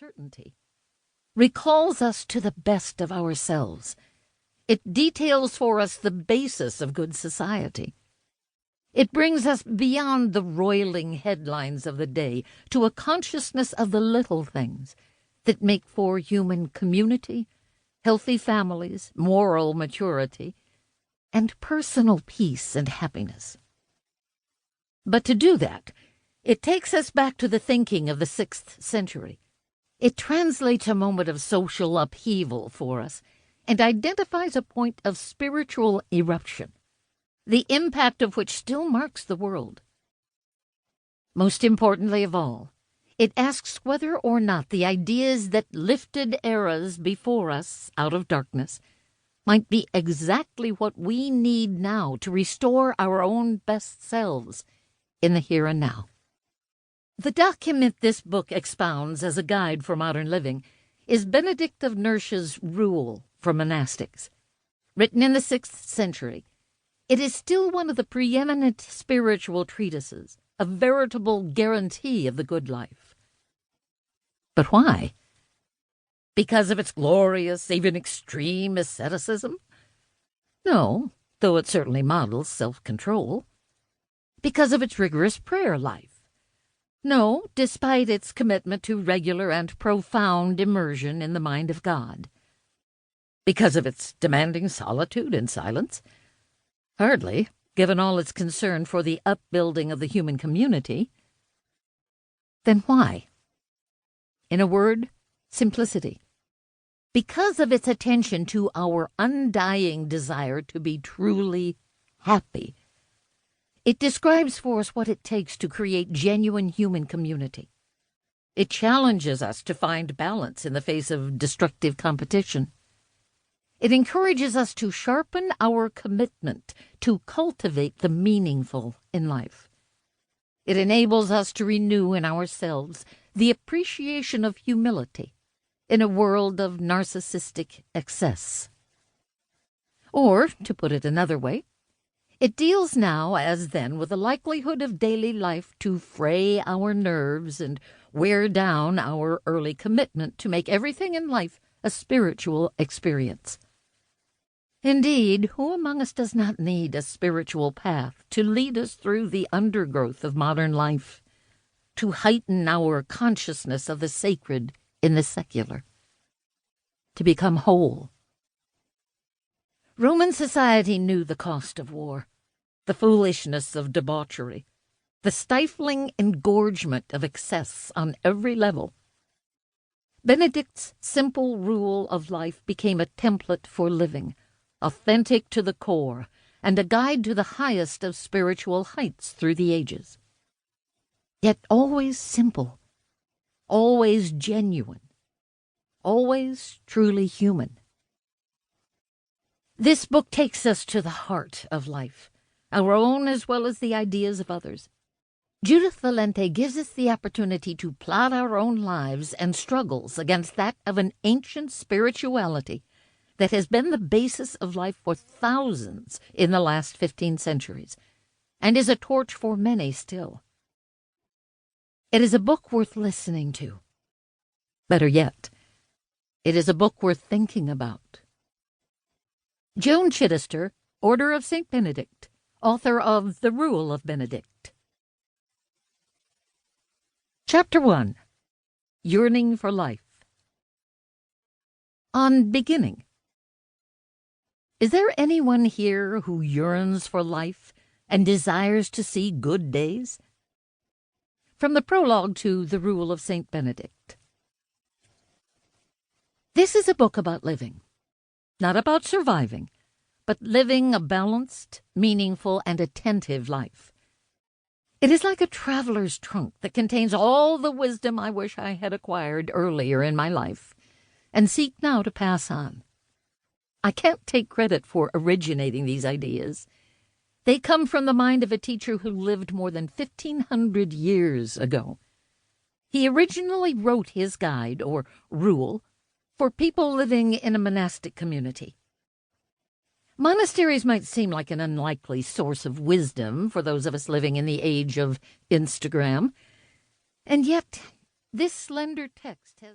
certainty, recalls us to the best of ourselves. It details for us the basis of good society. It brings us beyond the roiling headlines of the day to a consciousness of the little things that make for human community, healthy families, moral maturity, and personal peace and happiness. But to do that, it takes us back to the thinking of the 6th century. It translates a moment of social upheaval for us and identifies a point of spiritual eruption, the impact of which still marks the world. Most importantly of all, it asks whether or not the ideas that lifted eras before us out of darkness might be exactly what we need now to restore our own best selves in the here and now. The document this book expounds as a guide for modern living is Benedict of Nursia's Rule for Monastics. Written in the 6th century, it is still one of the preeminent spiritual treatises, a veritable guarantee of the good life. But why? Because of its glorious, even extreme asceticism? No, though it certainly models self-control. Because of its rigorous prayer life? No, despite its commitment to regular and profound immersion in the mind of God. Because of its demanding solitude and silence? Hardly, given all its concern for the upbuilding of the human community. Then why? In a word, simplicity. Because of its attention to our undying desire to be truly happy. It describes for us what it takes to create genuine human community. It challenges us to find balance in the face of destructive competition. It encourages us to sharpen our commitment to cultivate the meaningful in life. It enables us to renew in ourselves the appreciation of humility in a world of narcissistic excess. Or, to put it another way, it deals now as then with the likelihood of daily life to fray our nerves and wear down our early commitment to make everything in life a spiritual experience. Indeed, who among us does not need a spiritual path to lead us through the undergrowth of modern life, to heighten our consciousness of the sacred in the secular, to become whole? Roman society knew the cost of war, the foolishness of debauchery, the stifling engorgement of excess on every level. Benedict's simple rule of life became a template for living, authentic to the core, and a guide to the highest of spiritual heights through the ages. Yet always simple, always genuine, always truly human. This book takes us to the heart of life, our own as well as the ideas of others. Judith Valente gives us the opportunity to plot our own lives and struggles against that of an ancient spirituality that has been the basis of life for thousands in the last 15 centuries, and is a torch for many still. It is a book worth listening to. Better yet, it is a book worth thinking about. Joan Chittister, Order of St. Benedict, author of The Rule of Benedict. Chapter 1. Yearning for Life. On beginning. Is there anyone here who yearns for life and desires to see good days? From the prologue to The Rule of St. Benedict. This is a book about living, not about surviving, but living a balanced, meaningful, and attentive life. It is like a traveler's trunk that contains all the wisdom I wish I had acquired earlier in my life, and seek now to pass on. I can't take credit for originating these ideas. They come from the mind of a teacher who lived more than 1,500 years ago. He originally wrote his guide, or rule, for people living in a monastic community. Monasteries might seem like an unlikely source of wisdom for those of us living in the age of Instagram, and yet this slender text has